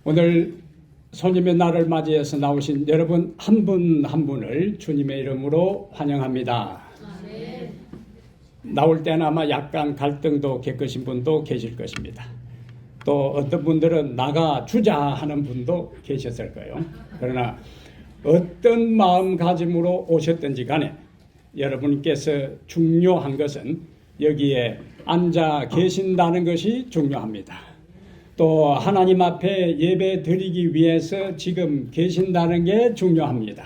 오늘 손님의 날을 맞이해서 나오신 여러분 한 분 한 분을 주님의 이름으로 환영합니다. 나올 때는 아마 약간 갈등도 겪으신 분도 계실 것입니다. 또 어떤 분들은 나가주자 하는 분도 계셨을 거예요. 그러나 어떤 마음가짐으로 오셨든지 간에 여러분께서 중요한 것은 여기에 앉아 계신다는 것이 중요합니다. 또 하나님 앞에 예배 드리기 위해서 지금 계신다는 게 중요합니다.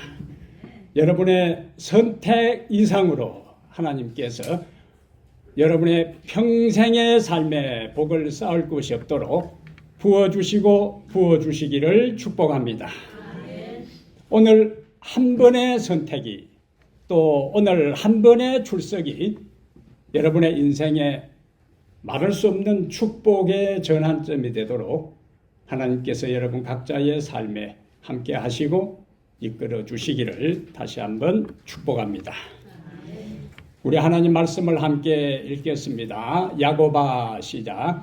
여러분의 선택 이상으로 하나님께서 여러분의 평생의 삶에 복을 쌓을 것이 없도록 부어주시고 부어주시기를 축복합니다. 오늘 한 번의 선택이 또 오늘 한 번의 출석이 여러분의 인생에 말할 수 없는 축복의 전환점이 되도록 하나님께서 여러분 각자의 삶에 함께 하시고 이끌어 주시기를 다시 한번 축복합니다. 우리 하나님 말씀을 함께 읽겠습니다. 야고바 시작.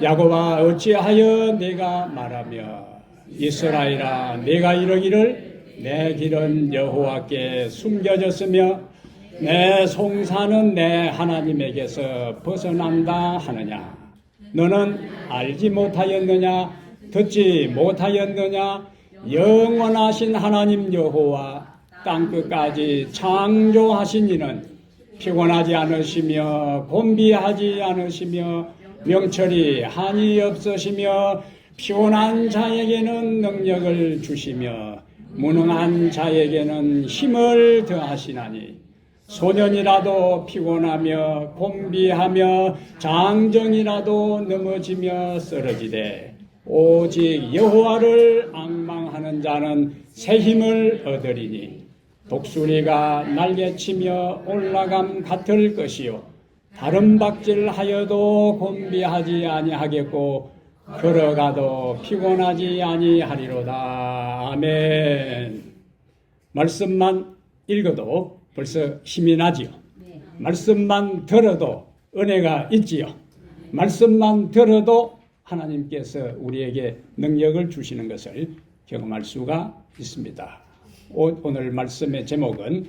야고바 어찌하여 내가 말하며 이스라엘아 내가 이르기를 내 길은 여호와께 숨겨졌으며 내 송사는 내 하나님에게서 벗어난다 하느냐. 너는 알지 못하였느냐 듣지 못하였느냐 영원하신 하나님 여호와 땅끝까지 창조하신 이는 피곤하지 않으시며 곤비하지 않으시며 명철이 한이 없으시며 피곤한 자에게는 능력을 주시며 무능한 자에게는 힘을 더하시나니 소년이라도 피곤하며 곤비하며 장정이라도 넘어지며 쓰러지되 오직 여호와를 앙망하는 자는 새 힘을 얻으리니 독수리가 날개치며 올라감 같을 것이요 다른 박질하여도 곤비하지 아니하겠고 걸어가도 피곤하지 아니하리로다. 아멘. 말씀만 읽어도 벌써 힘이 나지요. 말씀만 들어도 은혜가 있지요. 말씀만 들어도 하나님께서 우리에게 능력을 주시는 것을 경험할 수가 있습니다. 오늘 말씀의 제목은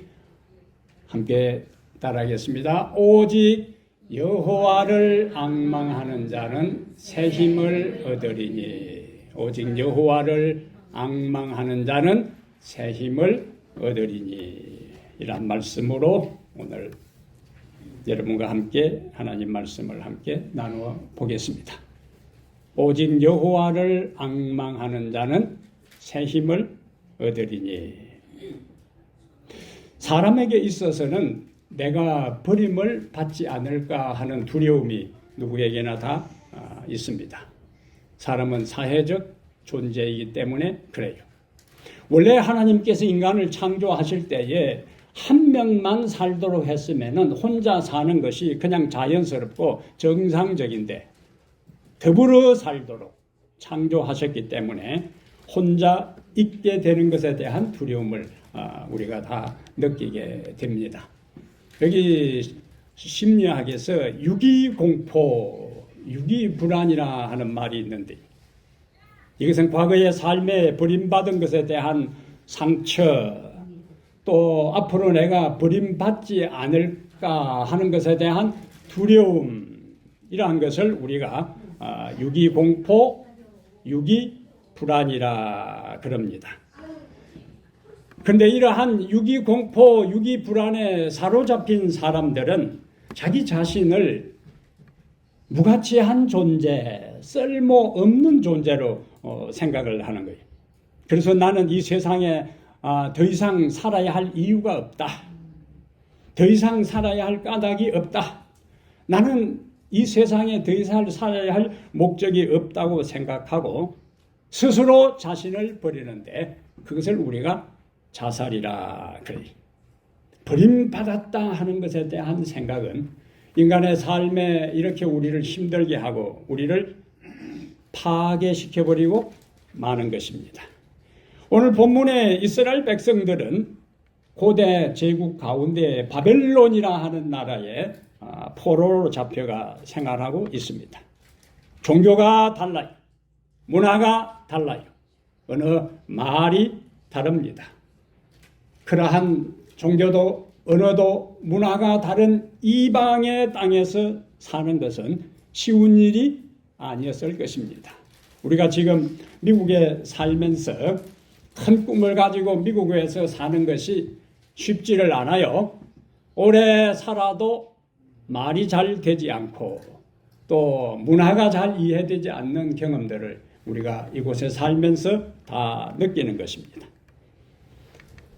함께 따라하겠습니다. 오직 여호와를 앙망하는 자는 새 힘을 얻으리니. 오직 여호와를 앙망하는 자는 새 힘을 얻으리니. 이런 말씀으로 오늘 여러분과 함께 하나님 말씀을 함께 나누어 보겠습니다. 오직 여호와를 앙망하는 자는 새 힘을 얻으리니. 사람에게 있어서는 내가 버림을 받지 않을까 하는 두려움이 누구에게나 다 있습니다. 사람은 사회적 존재이기 때문에 그래요. 원래 하나님께서 인간을 창조하실 때에 한 명만 살도록 했으면 혼자 사는 것이 그냥 자연스럽고 정상적인데 더불어 살도록 창조하셨기 때문에 혼자 있게 되는 것에 대한 두려움을 우리가 다 느끼게 됩니다. 여기 심리학에서 유기공포, 유기불안이라 하는 말이 있는데 이것은 과거의 삶에 버림받은 것에 대한 상처 또 앞으로 내가 버림받지 않을까 하는 것에 대한 두려움이라는 것을 우리가 유기공포, 유기불안이라 그럽니다. 그런데 이러한 유기공포, 유기불안에 사로잡힌 사람들은 자기 자신을 무가치한 존재, 쓸모없는 존재로 생각을 하는 거예요. 그래서 나는 이 세상에 더 이상 살아야 할 이유가 없다. 더 이상 살아야 할 까닭이 없다. 나는 이 세상에 더 이상 살아야 할 목적이 없다고 생각하고 스스로 자신을 버리는데 그것을 우리가 자살이라 그래요. 버림받았다 하는 것에 대한 생각은 인간의 삶에 이렇게 우리를 힘들게 하고 우리를 파괴시켜버리고 마는 것입니다. 오늘 본문의 이스라엘 백성들은 고대 제국 가운데 바벨론이라 하는 나라에 포로로 잡혀가 생활하고 있습니다. 종교가 달라요. 문화가 달라요. 어느 말이 다릅니다. 그러한 종교도 언어도 문화가 다른 이방의 땅에서 사는 것은 쉬운 일이 아니었을 것입니다. 우리가 지금 미국에 살면서 큰 꿈을 가지고 미국에서 사는 것이 쉽지를 않아요. 오래 살아도 말이 잘 되지 않고 또 문화가 잘 이해되지 않는 경험들을 우리가 이곳에 살면서 다 느끼는 것입니다.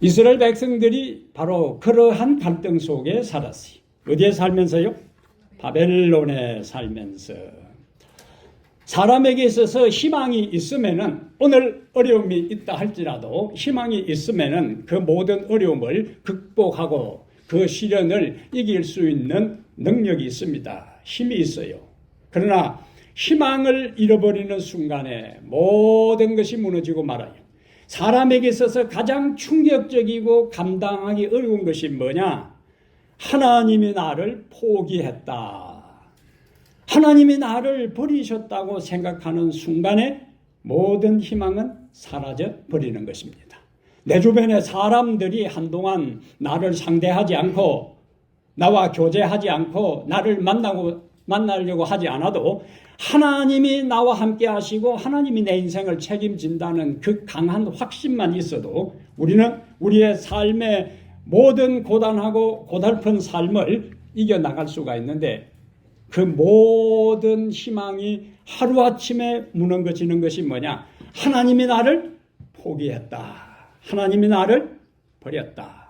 이스라엘 백성들이 바로 그러한 갈등 속에 살았어요. 어디에 살면서요? 바벨론에 살면서. 사람에게 있어서 희망이 있으면은, 오늘 어려움이 있다 할지라도 희망이 있으면은 그 모든 어려움을 극복하고 그 시련을 이길 수 있는 능력이 있습니다. 힘이 있어요. 그러나 희망을 잃어버리는 순간에 모든 것이 무너지고 말아요. 사람에게 있어서 가장 충격적이고 감당하기 어려운 것이 뭐냐? 하나님이 나를 포기했다. 하나님이 나를 버리셨다고 생각하는 순간에 모든 희망은 사라져 버리는 것입니다. 내 주변의 사람들이 한동안 나를 상대하지 않고 나와 교제하지 않고 나를 만나려고 하지 않아도 하나님이 나와 함께 하시고 하나님이 내 인생을 책임진다는 그 강한 확신만 있어도 우리는 우리의 삶의 모든 고단하고 고달픈 삶을 이겨나갈 수가 있는데, 그 모든 희망이 하루아침에 무너지는 것이 뭐냐? 하나님이 나를 포기했다. 하나님이 나를 버렸다.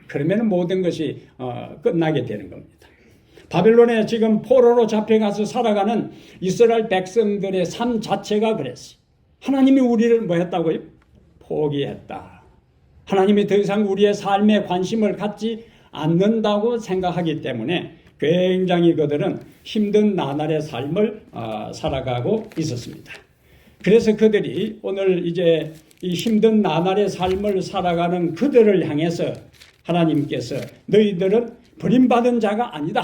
그러면 모든 것이 끝나게 되는 겁니다. 바벨론에 지금 포로로 잡혀가서 살아가는 이스라엘 백성들의 삶 자체가 그랬어요. 하나님이 우리를 뭐 했다고요? 포기했다. 하나님이 더 이상 우리의 삶에 관심을 갖지 않는다고 생각하기 때문에 굉장히 그들은 힘든 나날의 삶을 살아가고 있었습니다. 그래서 그들이 오늘 이제 이 힘든 나날의 삶을 살아가는 그들을 향해서 하나님께서 너희들은 버림받은 자가 아니다.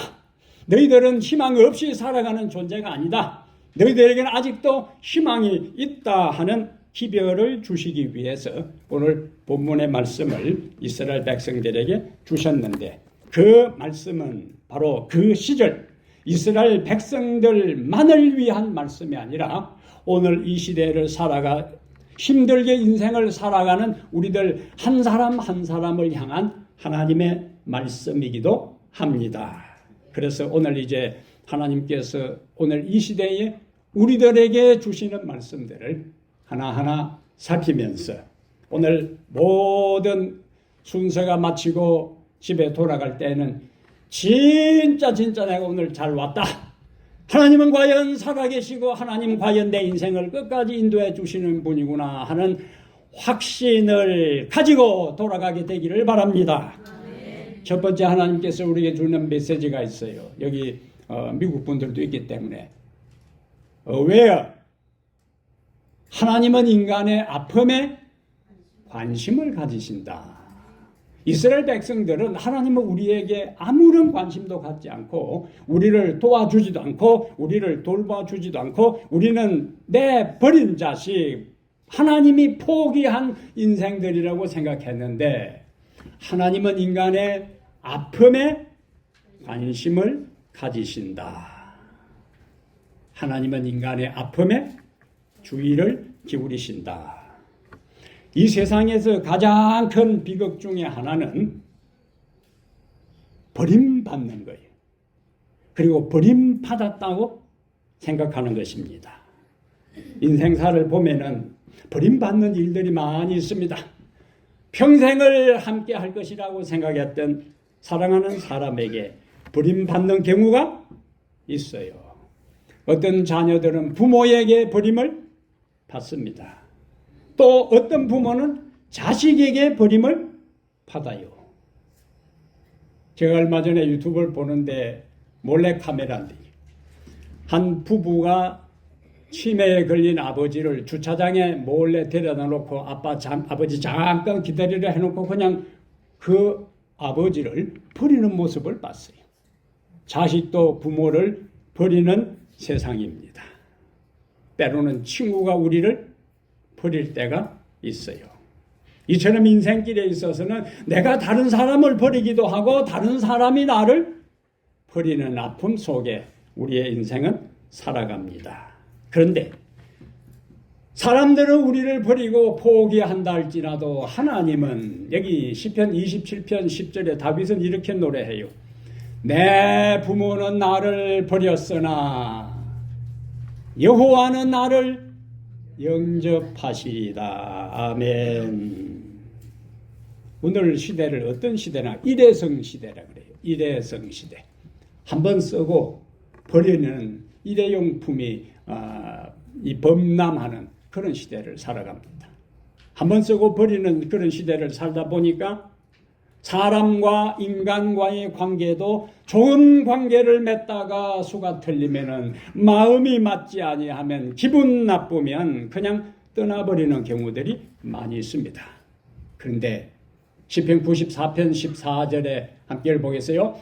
너희들은 희망 없이 살아가는 존재가 아니다. 너희들에게는 아직도 희망이 있다 하는 기별을 주시기 위해서 오늘 본문의 말씀을 이스라엘 백성들에게 주셨는데, 그 말씀은 바로 그 시절 이스라엘 백성들만을 위한 말씀이 아니라 오늘 이 시대를 살아가 힘들게 인생을 살아가는 우리들 한 사람 한 사람을 향한 하나님의 말씀이기도 합니다. 그래서 오늘 이제 하나님께서 오늘 이 시대에 우리들에게 주시는 말씀들을 하나하나 살피면서 오늘 모든 순서가 마치고 집에 돌아갈 때는 진짜 내가 오늘 잘 왔다. 하나님은 과연 살아계시고 하나님 과연 내 인생을 끝까지 인도해 주시는 분이구나 하는 확신을 가지고 돌아가게 되기를 바랍니다. 첫 번째 하나님께서 우리에게 주는 메시지가 있어요. 여기 미국 분들도 있기 때문에 왜요? 하나님은 인간의 아픔에 관심을 가지신다. 이스라엘 백성들은 하나님은 우리에게 아무런 관심도 갖지 않고 우리를 도와주지도 않고 우리를 돌봐주지도 않고 우리는 내 버린 자식, 하나님이 포기한 인생들이라고 생각했는데, 하나님은 인간의 아픔에 관심을 가지신다. 하나님은 인간의 아픔에 주의를 기울이신다. 이 세상에서 가장 큰 비극 중에 하나는 버림받는 거예요. 그리고 버림받았다고 생각하는 것입니다. 인생사를 보면은 버림받는 일들이 많이 있습니다. 평생을 함께 할 것이라고 생각했던 사랑하는 사람에게 버림받는 경우가 있어요. 어떤 자녀들은 부모에게 버림을 받습니다. 또 어떤 부모는 자식에게 버림을 받아요. 제가 얼마 전에 유튜브를 보는데 몰래카메라인데 한 부부가 치매에 걸린 아버지를 주차장에 몰래 데려다 놓고 아버지 잠깐 기다리려 해놓고 그냥 그 아버지를 버리는 모습을 봤어요. 자식도 부모를 버리는 세상입니다. 때로는 친구가 우리를 버릴 때가 있어요. 이처럼 인생길에 있어서는 내가 다른 사람을 버리기도 하고 다른 사람이 나를 버리는 아픔 속에 우리의 인생은 살아갑니다. 그런데 사람들은 우리를 버리고 포기한다 할지라도 하나님은, 여기 시편 27편 10절에 다윗은 이렇게 노래해요. 내 부모는 나를 버렸으나 여호와는 나를 영접하시리다. 아멘. 오늘 시대를 어떤 시대나 일회성 시대라 그래요. 일회성 시대. 한번 쓰고 버리는 일회용품이 이 범람하는 그런 시대를 살아갑니다. 한번 쓰고 버리는 그런 시대를 살다 보니까 사람과 인간과의 관계도 좋은 관계를 맺다가 수가 틀리면은, 마음이 맞지 아니하면, 기분 나쁘면 그냥 떠나버리는 경우들이 많이 있습니다. 그런데 시편 94편 14절에 함께 보겠어요.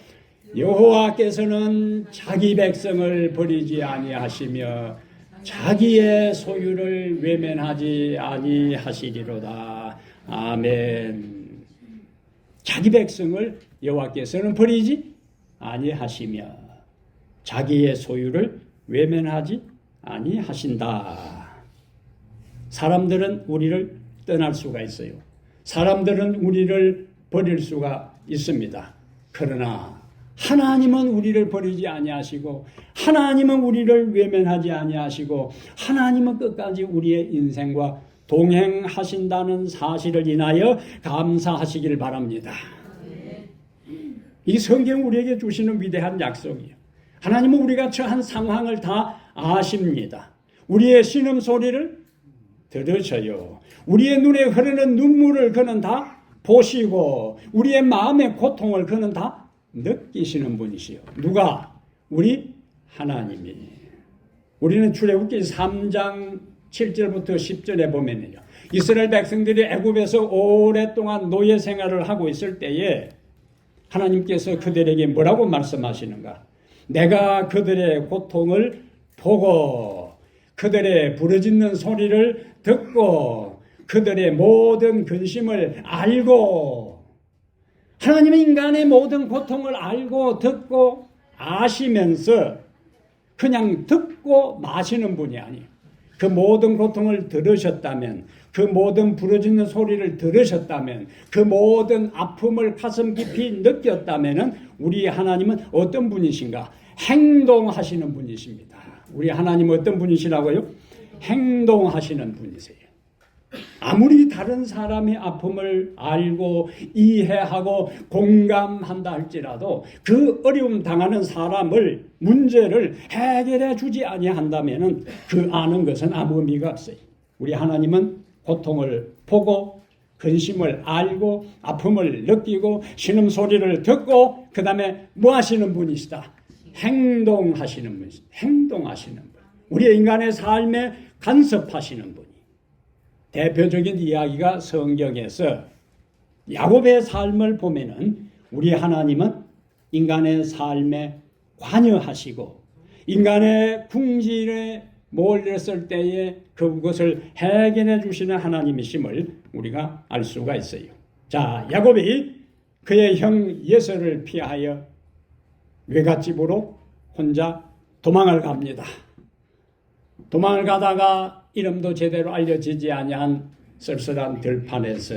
여호와께서는 자기 백성을 버리지 아니하시며 자기의 소유를 외면하지 아니하시리로다. 아멘. 자기 백성을 여호와께서는 버리지 아니하시며 자기의 소유를 외면하지 아니하신다. 사람들은 우리를 떠날 수가 있어요. 사람들은 우리를 버릴 수가 있습니다. 그러나 하나님은 우리를 버리지 아니하시고 하나님은 우리를 외면하지 아니하시고 하나님은 끝까지 우리의 인생과 동행하신다는 사실을 인하여 감사하시길 바랍니다. 이 성경 우리에게 주시는 위대한 약속이에요. 하나님은 우리가 처한 상황을 다 아십니다. 우리의 신음소리를 들으셔요. 우리의 눈에 흐르는 눈물을 그는 다 보시고 우리의 마음의 고통을 그는 다 느끼시는 분이시요. 누가? 우리 하나님이. 우리는 출애굽기 3장 7절부터 10절에 보면요, 이스라엘 백성들이 애굽에서 오랫동안 노예 생활을 하고 있을 때에 하나님께서 그들에게 뭐라고 말씀하시는가? 내가 그들의 고통을 보고 그들의 부르짖는 소리를 듣고 그들의 모든 근심을 알고, 하나님은 인간의 모든 고통을 알고 듣고 아시면서 그냥 듣고 마시는 분이 아니에요. 그 모든 고통을 들으셨다면, 그 모든 부르짖는 소리를 들으셨다면, 그 모든 아픔을 가슴 깊이 느꼈다면 우리 하나님은 어떤 분이신가? 행동하시는 분이십니다. 우리 하나님은 어떤 분이시라고요? 행동하시는 분이세요. 아무리 다른 사람의 아픔을 알고 이해하고 공감한다 할지라도 그 어려움 당하는 사람을, 문제를 해결해 주지 아니한다면 그 아는 것은 아무 의미가 없어요. 우리 하나님은 고통을 보고 근심을 알고 아픔을 느끼고 신음소리를 듣고 그 다음에 뭐 하시는 분이시다? 행동하시는 분이시다. 행동하시는 분. 우리의 인간의 삶에 간섭하시는 분. 대표적인 이야기가 성경에서 야곱의 삶을 보면은 우리 하나님은 인간의 삶에 관여하시고 인간의 궁지에 몰렸을 때에 그것을 해결해 주시는 하나님이심을 우리가 알 수가 있어요. 자, 야곱이 그의 형 예서를 피하여 외갓집으로 혼자 도망을 갑니다. 도망을 가다가 이름도 제대로 알려지지 아니한 쓸쓸한 들판에서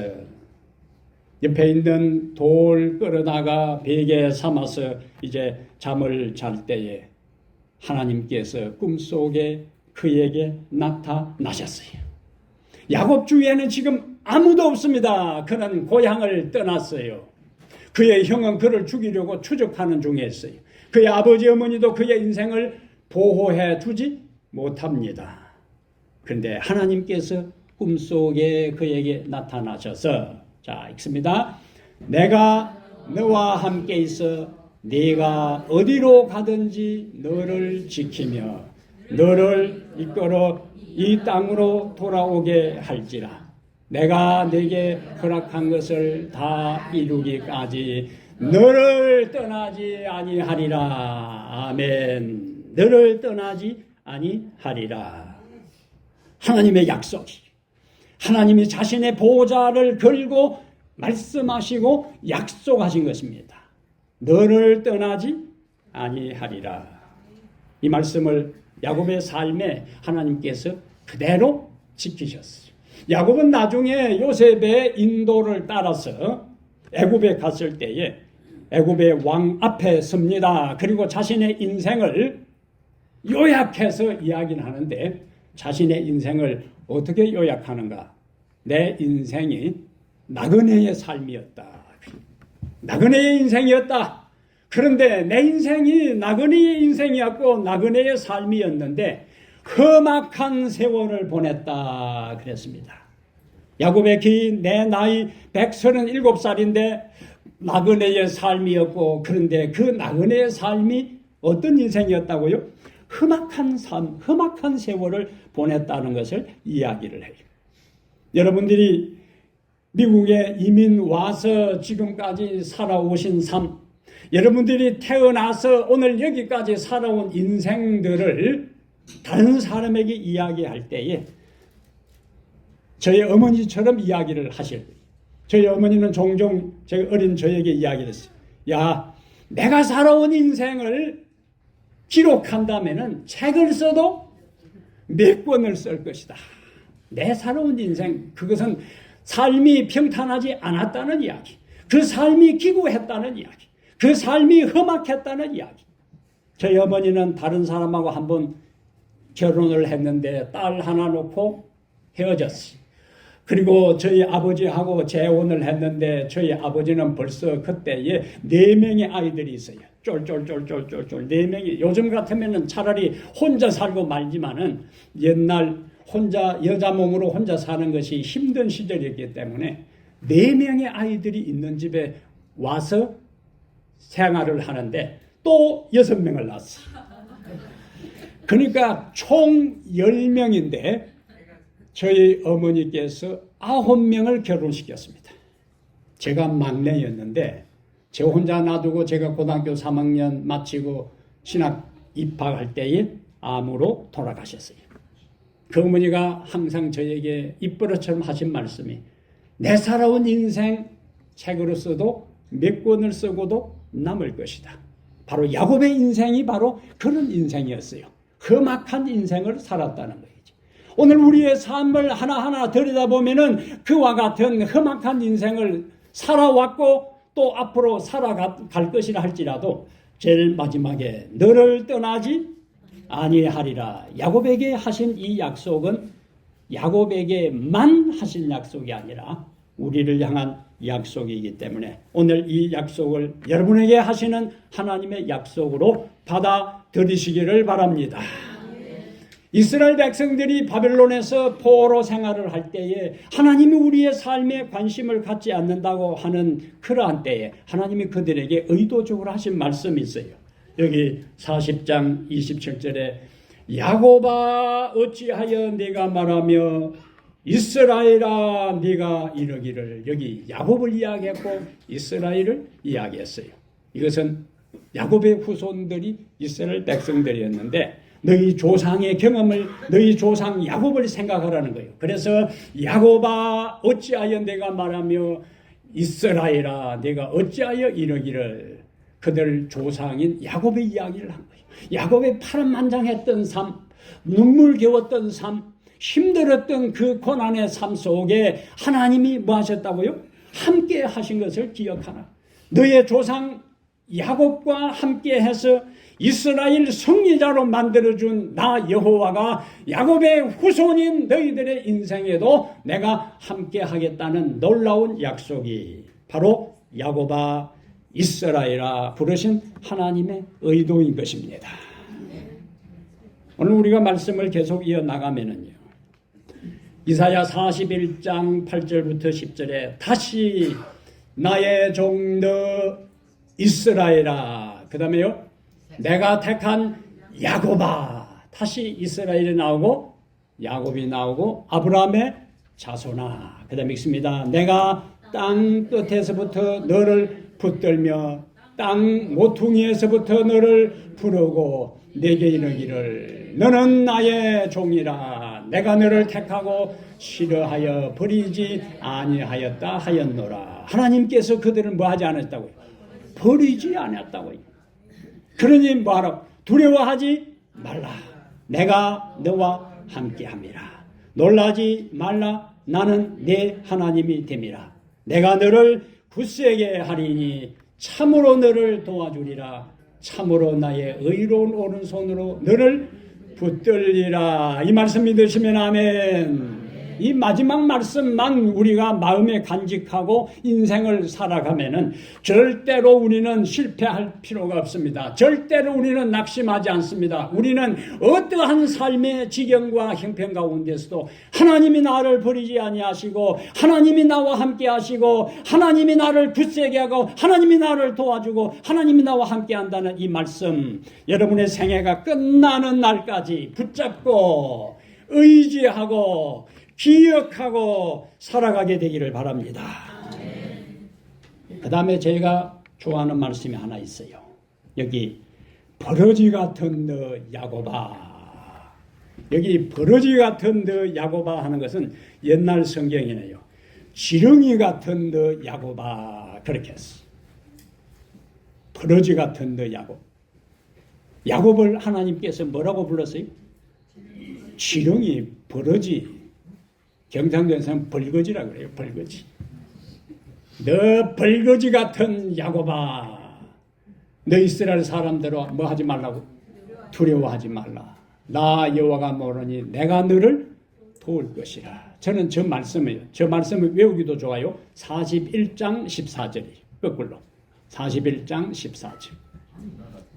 옆에 있는 돌 끌어다가 베개 삼아서 이제 잠을 잘 때에 하나님께서 꿈속에 그에게 나타나셨어요. 야곱 주위에는 지금 아무도 없습니다. 그는 고향을 떠났어요. 그의 형은 그를 죽이려고 추적하는 중에 있어요. 그의 아버지 어머니도 그의 인생을 보호해 주지 못합니다. 그런데 하나님께서 꿈속에 그에게 나타나셔서, 자, 읽습니다. 내가 너와 함께 있어 네가 어디로 가든지 너를 지키며 너를 이끌어 이 땅으로 돌아오게 할지라. 내가 네게 허락한 것을 다 이루기까지 너를 떠나지 아니하리라. 아멘. 너를 떠나지 아니하리라. 하나님의 약속이. 하나님이 자신의 보좌를 걸고 말씀하시고 약속하신 것입니다. 너를 떠나지 아니하리라. 이 말씀을 야곱의 삶에 하나님께서 그대로 지키셨어요. 야곱은 나중에 요셉의 인도를 따라서 애굽에 갔을 때에 애굽의 왕 앞에 섭니다. 그리고 자신의 인생을 요약해서 이야기를 하는데 자신의 인생을 어떻게 요약하는가? 내 인생이 나그네의 삶이었다. 나그네의 인생이었다. 그런데 내 인생이 나그네의 인생이었고 나그네의 삶이었는데 험악한 세월을 보냈다 그랬습니다. 야곱의 내 나이 137살인데 나그네의 삶이었고 그런데 그 나그네의 삶이 어떤 인생이었다고요? 험악한 삶, 험악한 세월을 보냈다는 것을 이야기를 해요. 여러분들이 미국에 이민 와서 지금까지 살아오신 삶, 여러분들이 태어나서 오늘 여기까지 살아온 인생들을 다른 사람에게 이야기할 때에 저희 어머니처럼 이야기를 하실 거예요. 저희 어머니는 종종 어린 저에게 이야기를 했어요. 야, 내가 살아온 인생을 기록한다면은 책을 써도 몇 권을 쓸 것이다. 내 살아온 인생, 그것은 삶이 평탄하지 않았다는 이야기, 그 삶이 기구했다는 이야기, 그 삶이 험악했다는 이야기. 저희 어머니는 다른 사람하고 한번 결혼을 했는데 딸 하나 놓고 헤어졌어요. 그리고 저희 아버지하고 재혼을 했는데 저희 아버지는 벌써 그때에 4명의 아이들이 있어요. 쫄쫄쫄쫄쫄쫄 4명이. 요즘 같으면은 차라리 혼자 살고 말지만은 옛날 혼자 여자 몸으로 혼자 사는 것이 힘든 시절이었기 때문에 4명의 아이들이 있는 집에 와서 생활을 하는데 또 6명을 낳았어요. 그러니까 총 10명인데 저희 어머니께서 9명을 결혼시켰습니다. 제가 막내였는데 저 혼자 놔두고 제가 고등학교 3학년 마치고 신학 입학할 때에 암으로 돌아가셨어요. 그 어머니가 항상 저에게 입버릇처럼 하신 말씀이 내 살아온 인생 책으로 써도 몇 권을 쓰고도 남을 것이다. 바로 야곱의 인생이 바로 그런 인생이었어요. 험악한 인생을 살았다는 거예요. 오늘 우리의 삶을 하나하나 들여다보면은 그와 같은 험악한 인생을 살아왔고 또 앞으로 살아갈 것이라 할지라도 제일 마지막에 너를 떠나지 아니하리라. 야곱에게 하신 이 약속은 야곱에게만 하신 약속이 아니라 우리를 향한 약속이기 때문에 오늘 이 약속을 여러분에게 하시는 하나님의 약속으로 받아들이시기를 바랍니다. 이스라엘 백성들이 바벨론에서 포로 생활을 할 때에 하나님이 우리의 삶에 관심을 갖지 않는다고 하는 그러한 때에 하나님이 그들에게 의도적으로 하신 말씀이 있어요. 여기 40장 27절에 야곱아 어찌하여 네가 말하며 이스라엘아 네가 이러기를. 여기 야곱을 이야기했고 이스라엘을 이야기했어요. 이것은 야곱의 후손들이 이스라엘 백성들이었는데 너희 조상의 경험을 너희 조상 야곱을 생각하라는 거예요. 그래서 야곱아 어찌하여 내가 말하며 이스라엘아 내가 어찌하여 이러기를. 그들 조상인 야곱의 이야기를 한 거예요. 야곱의 파란만장했던 삶, 눈물겨웠던 삶, 힘들었던 그 고난의 삶 속에 하나님이 뭐 하셨다고요? 함께 하신 것을 기억하라. 너의 조상 야곱과 함께 해서 이스라엘 승리자로 만들어준 나 여호와가 야곱의 후손인 너희들의 인생에도 내가 함께 하겠다는 놀라운 약속이 바로 야곱아 이스라엘아 부르신 하나님의 의도인 것입니다. 오늘 우리가 말씀을 계속 이어나가면은요. 이사야 41장 8절부터 10절에 다시 나의 종너 이스라엘아, 그 다음에요 내가 택한 야곱아, 다시 이스라엘이 나오고 야곱이 나오고 아브라함의 자손아, 그 다음에 읽습니다. 내가 땅 끝에서부터 너를 붙들며 땅 모퉁이에서부터 너를 부르고 내게 이르기를 너는 나의 종이라 아니하였느냐. 내가 너를 택하고 싫어하여 버리지 아니하였다 하였노라. 하나님께서 그들을 뭐하지 않았다고요? 버리지 않았다고요. 그러니 뭐하라? 두려워하지 말라. 내가 너와 함께함이라. 놀라지 말라. 나는 내 하나님이 됨이라. 내가 너를 굳세게 하리니 참으로 너를 도와주리라. 참으로 나의 의로운 오른손으로 너를 붙들리라. 이 말씀 믿으시면 아멘. 이 마지막 말씀만 우리가 마음에 간직하고 인생을 살아가면은 절대로 우리는 실패할 필요가 없습니다. 절대로 우리는 낙심하지 않습니다. 우리는 어떠한 삶의 지경과 형편 가운데서도 하나님이 나를 버리지 아니하시고 하나님이 나와 함께 하시고 하나님이 나를 굳세게 하고 하나님이 나를 도와주고 하나님이 나와 함께 한다는 이 말씀, 여러분의 생애가 끝나는 날까지 붙잡고 의지하고 기억하고 살아가게 되기를 바랍니다. 그 다음에 제가 좋아하는 말씀이 하나 있어요. 여기 버러지 같은 너 야고바. 여기 버러지 같은 너 야고바 하는 것은 옛날 성경이네요. 지렁이 같은 너 야고바 그렇게 했어. 버러지 같은 너 야곱. 야곱을 하나님께서 뭐라고 불렀어요? 지렁이, 버러지. 경상도에서는 벌거지라고 그래요. 벌거지. 너 벌거지 같은 야곱아. 너 이스라엘 사람들아 뭐 하지 말라고? 두려워하지 말라. 나 여호와가 모르니 내가 너를 도울 것이라. 저는 저 말씀을 외우기도 좋아요. 41장 14절이 거꾸로. 41장 14절.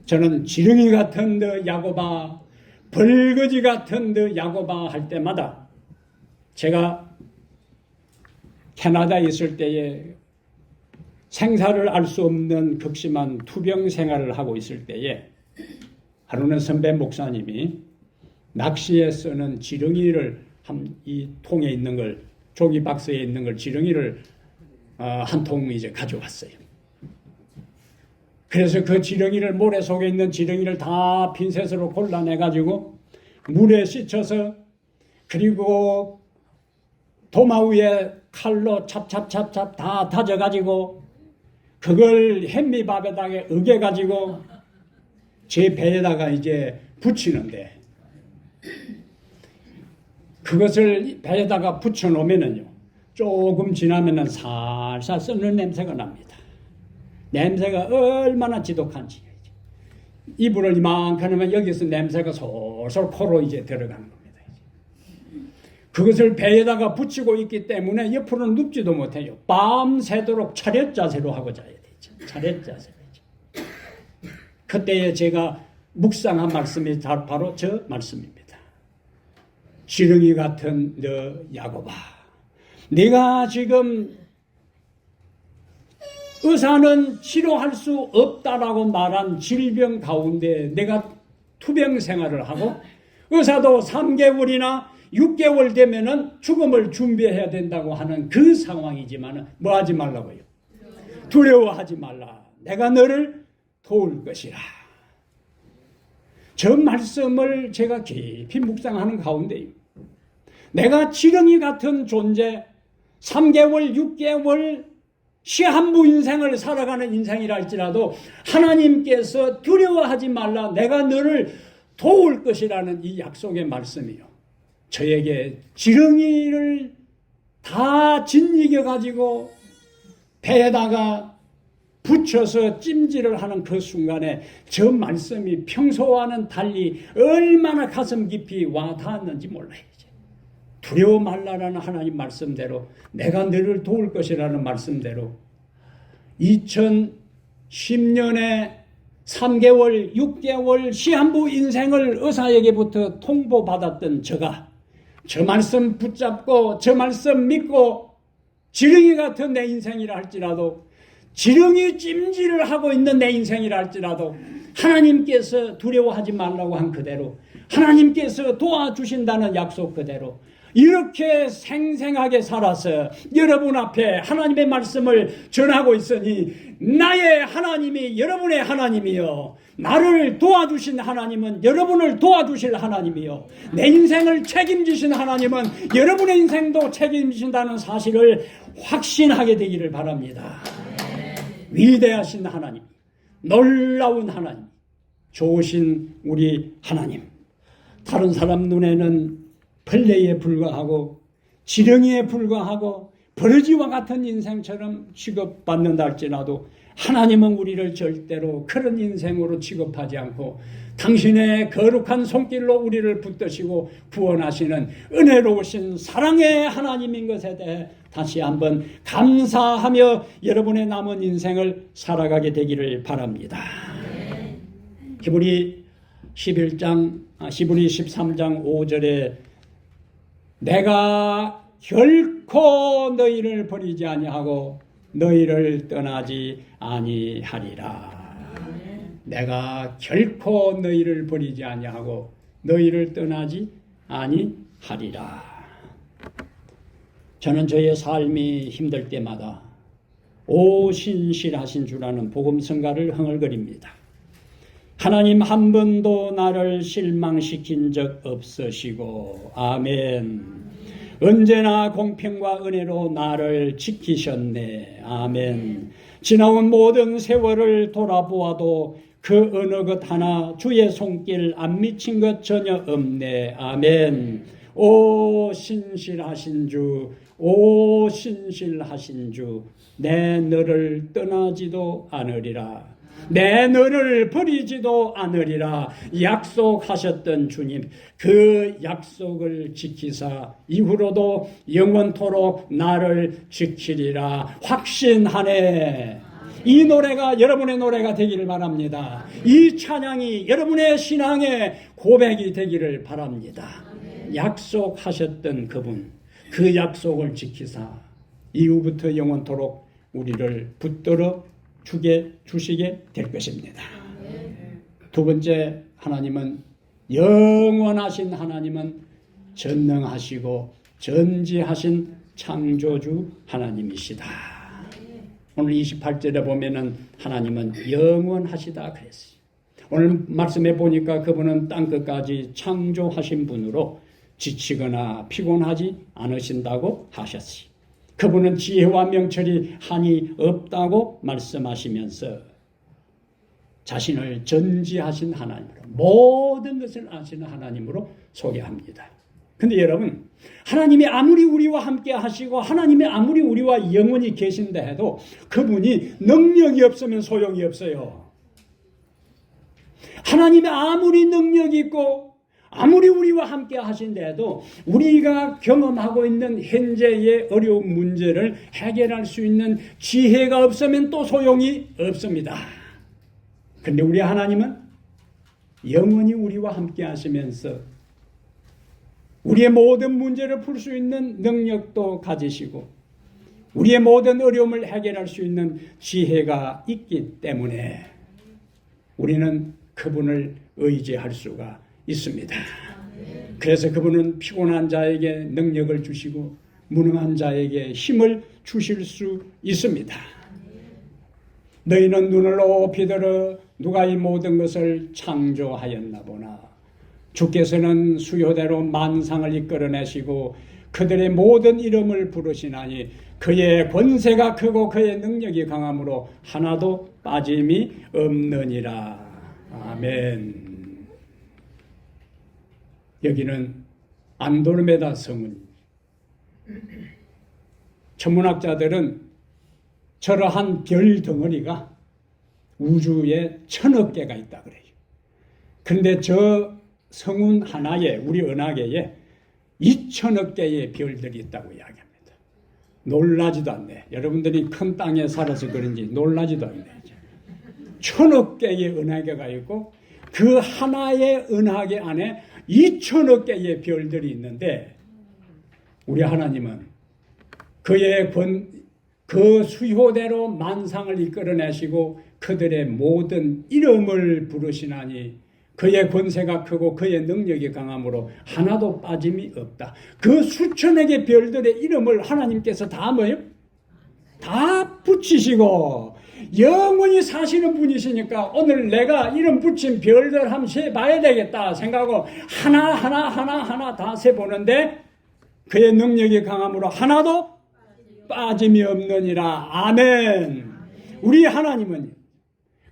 저는 지렁이 같은 너 야곱아, 벌거지 같은 너 야곱아 할 때마다 제가 캐나다에 있을 때에 생사를 알 수 없는 극심한 투병 생활을 하고 있을 때에 하루는 선배 목사님이 낚시에 쓰는 지렁이를 이 통에 있는 걸, 종이 박스에 있는 걸 지렁이를 한 통 이제 가져왔어요. 그래서 그 지렁이를, 모래 속에 있는 지렁이를 다 핀셋으로 골라내가지고 물에 씻어서, 그리고 도마 위에 칼로 찹찹찹찹 다 다져가지고 그걸 햄미밥에다가 으개가지고 제 배에다가 이제 붙이는데, 그것을 배에다가 붙여놓으면은요, 조금 지나면은 살살 썩는 냄새가 납니다. 냄새가 얼마나 지독한지. 이불을 이만큼 하면 여기서 냄새가 솔솔 코로 이제 들어가는 겁니다. 그것을 배에다가 붙이고 있기 때문에 옆으로는 눕지도 못해요. 밤새도록 차렷 자세로 하고 자야 되죠. 차렷 자세로. 그때에 제가 묵상한 말씀이 바로 저 말씀입니다. 지렁이 같은 너 야곱아, 네가 지금 의사는 치료할 수 없다라고 말한 질병 가운데 내가 투병 생활을 하고, 의사도 3개월이나 6개월 되면은 죽음을 준비해야 된다고 하는 그 상황이지만 뭐 하지 말라고요? 두려워하지 말라. 내가 너를 도울 것이라. 저 말씀을 제가 깊이 묵상하는 가운데 내가 지렁이 같은 존재, 3개월, 6개월 시한부 인생을 살아가는 인생이라 할지라도 하나님께서 두려워하지 말라. 내가 너를 도울 것이라는 이 약속의 말씀이요. 저에게 지렁이를 다 짓이겨가지고 배에다가 붙여서 찜질을 하는 그 순간에 저 말씀이 평소와는 달리 얼마나 가슴 깊이 와 닿았는지 몰라요. 두려워 말라라는 하나님 말씀대로, 내가 너를 도울 것이라는 말씀대로 2010년에 3개월, 6개월 시한부 인생을 의사에게부터 통보받았던 저가 저 말씀 붙잡고 저 말씀 믿고 지렁이 같은 내 인생이라 할지라도, 지렁이 찜질을 하고 있는 내 인생이라 할지라도 하나님께서 두려워하지 말라고 한 그대로, 하나님께서 도와주신다는 약속 그대로, 이렇게 생생하게 살아서 여러분 앞에 하나님의 말씀을 전하고 있으니 나의 하나님이 여러분의 하나님이요, 나를 도와주신 하나님은 여러분을 도와주실 하나님이요, 내 인생을 책임지신 하나님은 여러분의 인생도 책임지신다는 사실을 확신하게 되기를 바랍니다. 위대하신 하나님, 놀라운 하나님, 좋으신 우리 하나님, 다른 사람 눈에는 벌레에 불과하고 지렁이에 불과하고 버러지와 같은 인생처럼 취급받는다 할지라도 하나님은 우리를 절대로 그런 인생으로 취급하지 않고 당신의 거룩한 손길로 우리를 붙드시고 구원하시는 은혜로우신 사랑의 하나님인 것에 대해 다시 한번 감사하며 여러분의 남은 인생을 살아가게 되기를 바랍니다. 히브리 13장 5절에 내가 결코 너희를 버리지 아니하고 너희를 떠나지 아니하리라. 내가 결코 너희를 버리지 아니하고 너희를 떠나지 아니하리라. 저는 저의 삶이 힘들 때마다 오 신실하신 주라는 복음성가를 흥얼거립니다. 하나님 한 번도 나를 실망시킨 적 없으시고 아멘. 언제나 공평과 은혜로 나를 지키셨네. 아멘. 지나온 모든 세월을 돌아보아도 그 어느 것 하나 주의 손길 안 미친 것 전혀 없네. 아멘. 오 신실하신 주, 오 신실하신 주, 내 너를 떠나지도 않으리라. 내 너를 버리지도 않으리라 약속하셨던 주님, 그 약속을 지키사 이후로도 영원토록 나를 지키리라 확신하네. 이 노래가 여러분의 노래가 되기를 바랍니다. 이 찬양이 여러분의 신앙의 고백이 되기를 바랍니다. 약속하셨던 그분, 그 약속을 지키사 이후부터 영원토록 우리를 붙들어 주시게 될 것입니다. 두 번째, 하나님은 영원하신 하나님은 전능하시고 전지하신 창조주 하나님이시다. 오늘 28절에 보면은 하나님은 영원하시다 그랬어요. 오늘 말씀해 보니까 그분은 땅끝까지 창조하신 분으로 지치거나 피곤하지 않으신다고 하셨어요. 그분은 지혜와 명철이 한이 없다고 말씀하시면서 자신을 전지하신 하나님으로, 모든 것을 아시는 하나님으로 소개합니다. 근데 여러분, 하나님이 아무리 우리와 함께 하시고 하나님이 아무리 우리와 영원히 계신다 해도 그분이 능력이 없으면 소용이 없어요. 하나님이 아무리 능력이 있고 아무리 우리와 함께 하신데도 우리가 경험하고 있는 현재의 어려운 문제를 해결할 수 있는 지혜가 없으면 또 소용이 없습니다. 그런데 우리 하나님은 영원히 우리와 함께 하시면서 우리의 모든 문제를 풀 수 있는 능력도 가지시고 우리의 모든 어려움을 해결할 수 있는 지혜가 있기 때문에 우리는 그분을 의지할 수가 있습니다. 그래서 그분은 피곤한 자에게 능력을 주시고 무능한 자에게 힘을 주실 수 있습니다. 너희는 눈을 높이 들어 누가 이 모든 것을 창조하였나 보나. 주께서는 수요대로 만상을 이끌어내시고 그들의 모든 이름을 부르시나니 그의 권세가 크고 그의 능력이 강함으로 하나도 빠짐이 없느니라. 아멘. 여기는 안드로메다 성운. 천문학자들은 저러한 별 덩어리가 우주에 1000억 개가 있다 그래요. 그런데 저 성운 하나에, 우리 은하계에 2000억 개의 별들이 있다고 이야기합니다. 놀라지도 않네. 여러분들이 큰 땅에 살아서 그런지 놀라지도 않네. 1000억 개의 은하계가 있고 그 하나의 은하계 안에 2000억 개의 별들이 있는데 우리 하나님은 그 수효대로 만상을 이끌어내시고 그들의 모든 이름을 부르시나니 그의 권세가 크고 그의 능력이 강함으로 하나도 빠짐이 없다. 그 수천억의 별들의 이름을 하나님께서 다 뭐예요? 다 붙이시고 영원히 사시는 분이시니까 오늘 내가 이름 붙인 별들 한번 세봐야 되겠다 생각하고 하나 다 세보는데 그의 능력이 강함으로 하나도 빠짐이 없느니라. 아멘. 우리 하나님은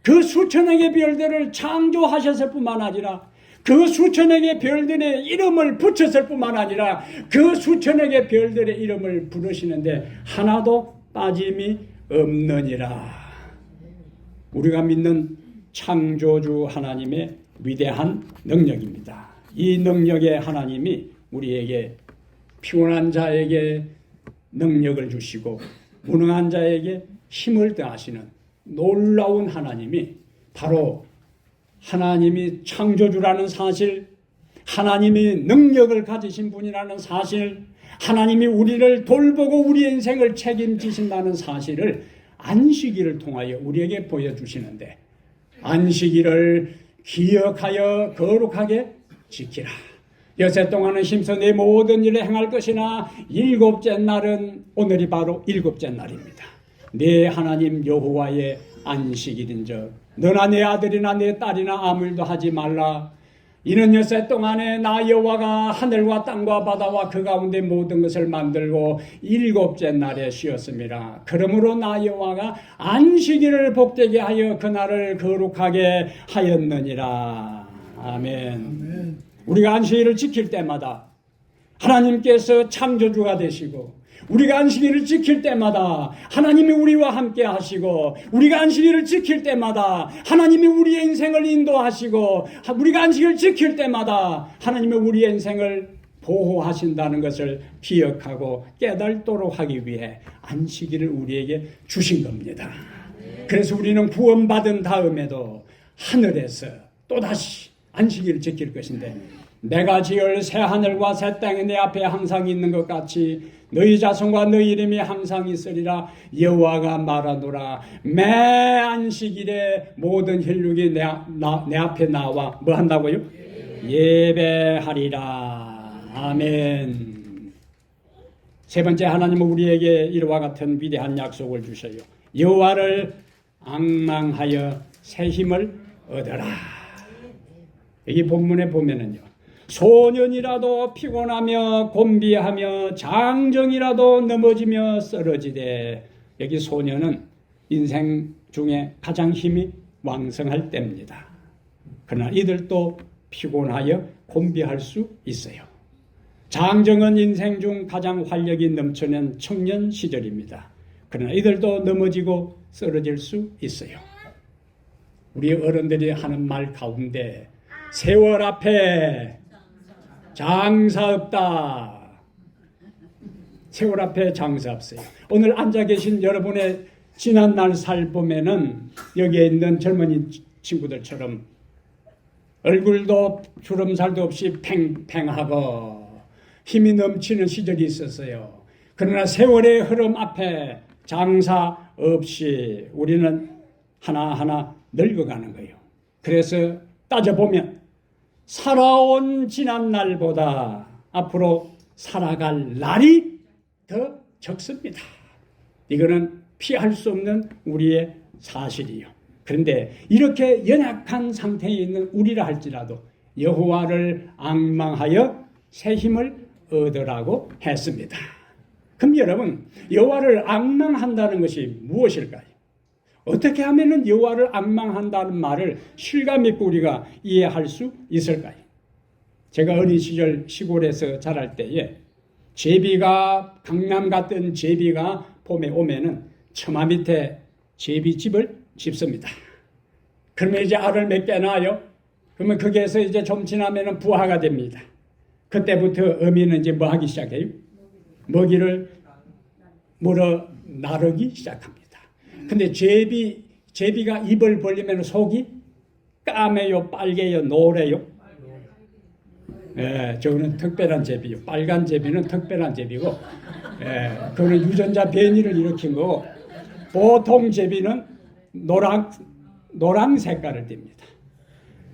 그 수천억의 별들을 창조하셨을 뿐만 아니라 그 수천억의 별들의 이름을 붙였을 뿐만 아니라 그 수천억의 별들의 이름을 부르시는데 하나도 빠짐이 없느니라. 우리가 믿는 창조주 하나님의 위대한 능력입니다. 이 능력의 하나님이 우리에게 피곤한 자에게 능력을 주시고 무능한 자에게 힘을 더하시는 놀라운 하나님이 바로 하나님이 창조주라는 사실, 하나님이 능력을 가지신 분이라는 사실, 하나님이 우리를 돌보고 우리 인생을 책임지신다는 사실을 안식일을 통하여 우리에게 보여주시는데 안식일을 기억하여 거룩하게 지키라. 여세 동안은 힘써 내 모든 일을 행할 것이나 일곱째 날은 오늘이 바로 일곱째 날입니다. 내 하나님 여호와의 안식일인즉 너나 내 아들이나 내 딸이나 아무 일도 하지 말라. 이는 여세 동안에 나 여호와가 하늘과 땅과 바다와 그 가운데 모든 것을 만들고 일곱째 날에 쉬었습니다. 그러므로 나 여호와가 안식일을 복되게 하여 그날을 거룩하게 하였느니라. 아멘. 우리가 안식일을 지킬 때마다 하나님께서 창조주가 되시고 우리가 안식일을 지킬 때마다 하나님이 우리와 함께 하시고 우리가 안식일을 지킬 때마다 하나님이 우리의 인생을 인도하시고 우리가 안식일을 지킬 때마다 하나님이 우리의 인생을 보호하신다는 것을 기억하고 깨달도록 하기 위해 안식일을 우리에게 주신 겁니다. 그래서 우리는 구원받은 다음에도 하늘에서 또다시 안식일을 지킬 것인데 내가 지을 새 하늘과 새 땅이 내 앞에 항상 있는 것 같이 너희 자손과 너희 이름이 항상 있으리라. 여호와가 말하노라. 매 안식일에 모든 혈육이 내 앞에 나와 뭐 한다고요? 예배하리라. 아멘. 세 번째, 하나님은 우리에게 이와 같은 위대한 약속을 주셔요. 여호와를 앙망하여 새 힘을 얻어라. 여기 본문에 보면은요, 소년이라도 피곤하며 곤비하며 장정이라도 넘어지며 쓰러지되, 여기 소년은 인생 중에 가장 힘이 왕성할 때입니다. 그러나 이들도 피곤하여 곤비할 수 있어요. 장정은 인생 중 가장 활력이 넘치는 청년 시절입니다. 그러나 이들도 넘어지고 쓰러질 수 있어요. 우리 어른들이 하는 말 가운데 세월 앞에 장사 없다. 세월 앞에 장사 없어요. 오늘 앉아 계신 여러분의 지난날 살 보면은 여기에 있는 젊은이 친구들처럼 얼굴도 주름살도 없이 팽팽하고 힘이 넘치는 시절이 있었어요. 그러나 세월의 흐름 앞에 장사 없이 우리는 하나하나 늙어가는 거예요. 그래서 따져보면 살아온 지난날보다 앞으로 살아갈 날이 더 적습니다. 이거는 피할 수 없는 우리의 사실이요. 그런데 이렇게 연약한 상태에 있는 우리라 할지라도 여호와를 앙망하여 새 힘을 얻으라고 했습니다. 그럼 여러분, 여호와를 앙망한다는 것이 무엇일까요? 어떻게 하면 여호와를 앙망한다는 말을 실감 있고 우리가 이해할 수 있을까요? 제가 어린 시절 시골에서 자랄 때에 제비가, 강남 같은 제비가 봄에 오면은 처마 밑에 제비집을 짓습니다. 그러면 이제 알을 몇 개 낳아요. 그러면 거기에서 이제 좀 지나면은 부화가 됩니다. 그때부터 어미는 이제 뭐 하기 시작해요? 먹이를 물어 나르기 시작합니다. 근데 제비가 입을 벌리면 속이 까매요, 빨개요, 노래요? 예, 저거는 특별한 제비요. 빨간 제비는 특별한 제비고, 예, 그거는 유전자 변이를 일으킨 거고, 보통 제비는 노랑 색깔을 띱니다.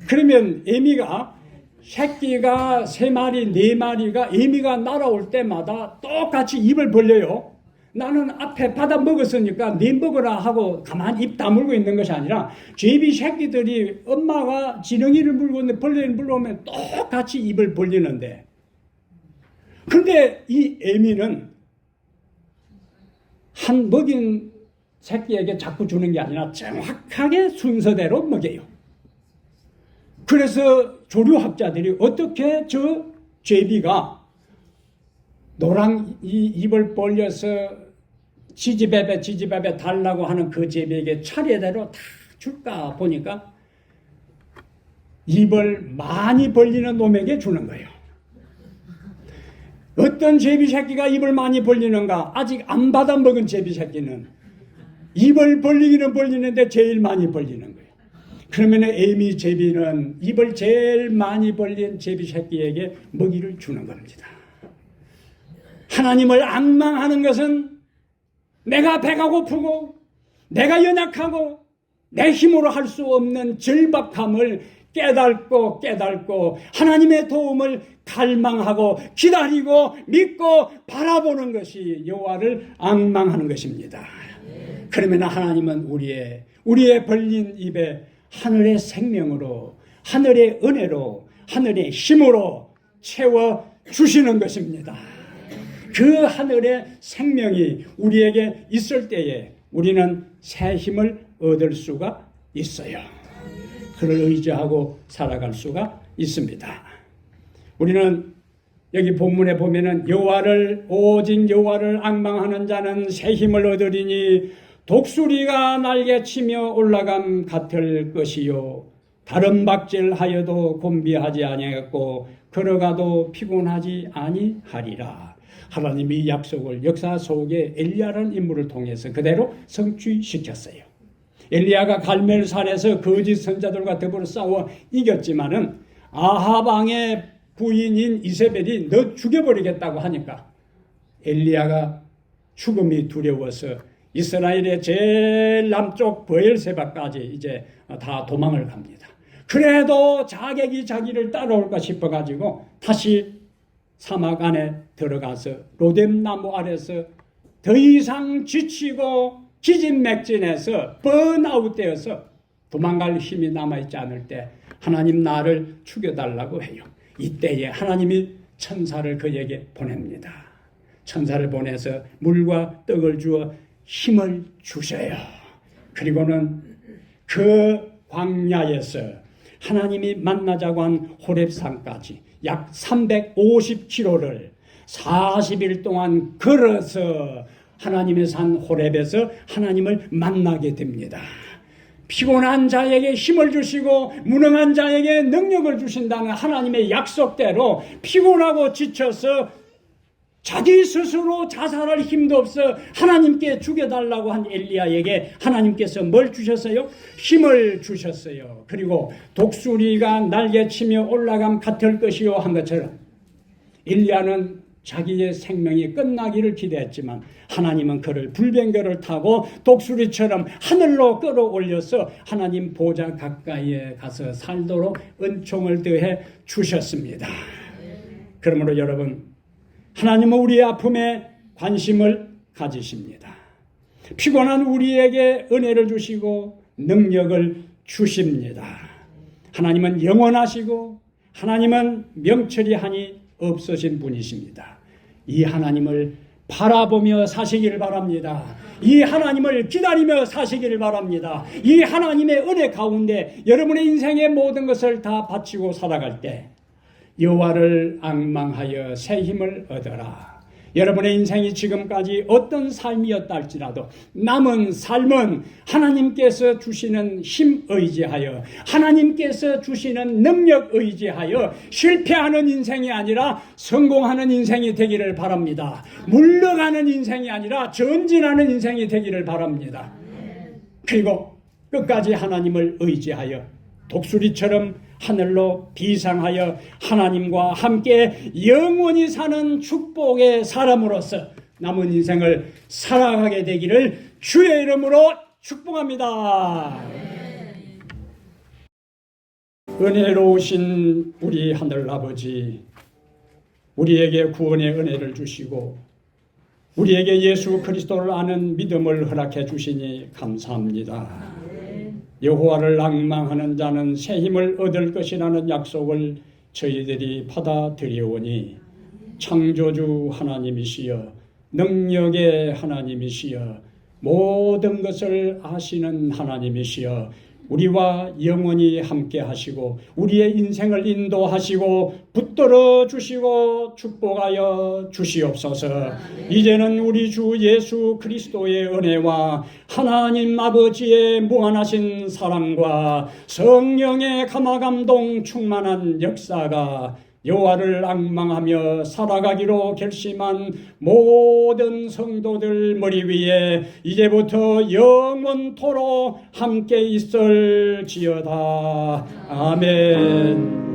그러면 에미가 새끼가 3마리, 4마리가 에미가 날아올 때마다 똑같이 입을 벌려요. 나는 앞에 받아 먹었으니까 네 먹으라 하고 가만히 입 다물고 있는 것이 아니라 제비 새끼들이 엄마가 지렁이를 물고 있는데 벌레를 물어오면 똑같이 입을 벌리는데, 그런데 이 에미는 한 먹인 새끼에게 자꾸 주는 게 아니라 정확하게 순서대로 먹여요. 그래서 조류학자들이 어떻게 저 제비가 노랑 이 입을 벌려서 지지배배 달라고 하는 그 제비에게 차례대로 다 줄까 보니까 입을 많이 벌리는 놈에게 주는 거예요. 어떤 제비 새끼가 입을 많이 벌리는가? 아직 안 받아 먹은 제비 새끼는 입을 벌리기는 벌리는데 제일 많이 벌리는 거예요. 그러면 에미 제비는 입을 제일 많이 벌린 제비 새끼에게 먹이를 주는 겁니다. 하나님을 앙망하는 것은 내가 배가 고프고 내가 연약하고 내 힘으로 할 수 없는 절박함을 깨닫고 하나님의 도움을 갈망하고 기다리고 믿고 바라보는 것이 여호와를 앙망하는 것입니다. 그러면 하나님은 우리의 벌린 입에 하늘의 생명으로, 하늘의 은혜로, 하늘의 힘으로 채워 주시는 것입니다. 그 하늘의 생명이 우리에게 있을 때에 우리는 새 힘을 얻을 수가 있어요. 그를 의지하고 살아갈 수가 있습니다. 우리는 여기 본문에 보면은 오직 여호와를 앙망하는 자는 새 힘을 얻으리니 독수리가 날개치며 올라감 같을 것이요 다른 박질하여도 곤비하지 아니하겠고 걸어가도 피곤하지 아니하리라. 하나님이 약속을 역사 속에 엘리야라는 인물을 통해서 그대로 성취시켰어요. 엘리야가 갈멜산에서 거짓 선자들과 더불어 싸워 이겼지만은 아합 왕의 부인인 이세벨이 너 죽여버리겠다고 하니까 엘리야가 죽음이 두려워서 이스라엘의 제일 남쪽 브엘세바까지 이제 다 도망을 갑니다. 그래도 자객이 자기를 따라올까 싶어가지고 다시 사막 안에 들어가서 로뎀나무 아래서 더 이상 지치고 기진맥진해서 번아웃되어서 도망갈 힘이 남아있지 않을 때 하나님 나를 죽여달라고 해요. 이때에 하나님이 천사를 그에게 보냅니다. 천사를 보내서 물과 떡을 주어 힘을 주셔요. 그리고는 그 광야에서 하나님이 만나자고 한 호렙산까지 약 350km를 40일 동안 걸어서 하나님의 산 호렙에서 하나님을 만나게 됩니다. 피곤한 자에게 힘을 주시고 무능한 자에게 능력을 주신다는 하나님의 약속대로 피곤하고 지쳐서 자기 스스로 자살할 힘도 없어 하나님께 죽여달라고 한 엘리야에게 하나님께서 뭘 주셨어요? 힘을 주셨어요. 그리고 독수리가 날개치며 올라감 같을 것이요 한 것처럼 엘리야는 자기의 생명이 끝나기를 기대했지만 하나님은 그를 불병거를 타고 독수리처럼 하늘로 끌어올려서 하나님 보좌 가까이에 가서 살도록 은총을 더해 주셨습니다. 그러므로 여러분, 하나님은 우리의 아픔에 관심을 가지십니다. 피곤한 우리에게 은혜를 주시고 능력을 주십니다. 하나님은 영원하시고 하나님은 명철이 하니 없으신 분이십니다. 이 하나님을 바라보며 사시기를 바랍니다. 이 하나님을 기다리며 사시기를 바랍니다. 이 하나님의 은혜 가운데 여러분의 인생의 모든 것을 다 바치고 살아갈 때 여호와를 앙망하여 새 힘을 얻어라. 여러분의 인생이 지금까지 어떤 삶이었다 할지라도 남은 삶은 하나님께서 주시는 힘 의지하여 하나님께서 주시는 능력 의지하여 실패하는 인생이 아니라 성공하는 인생이 되기를 바랍니다. 물러가는 인생이 아니라 전진하는 인생이 되기를 바랍니다. 그리고 끝까지 하나님을 의지하여 독수리처럼 하늘로 비상하여 하나님과 함께 영원히 사는 축복의 사람으로서 남은 인생을 살아가게 되기를 주의 이름으로 축복합니다. 은혜로우신 우리 하늘아버지, 우리에게 구원의 은혜를 주시고 우리에게 예수 그리스도를 아는 믿음을 허락해 주시니 감사합니다. 여호와를 앙망하는 자는 새 힘을 얻을 것이라는 약속을 저희들이 받아들여오니 창조주 하나님이시여 능력의 하나님이시여 모든 것을 아시는 하나님이시여 우리와 영원히 함께 하시고 우리의 인생을 인도하시고 붙들어 주시고 축복하여 주시옵소서. 이제는 우리 주 예수 그리스도의 은혜와 하나님 아버지의 무한하신 사랑과 성령의 감화감동 충만한 역사가 여호와를 앙망하며 살아가기로 결심한 모든 성도들 머리 위에 이제부터 영원토록 함께 있을지어다. 아멘.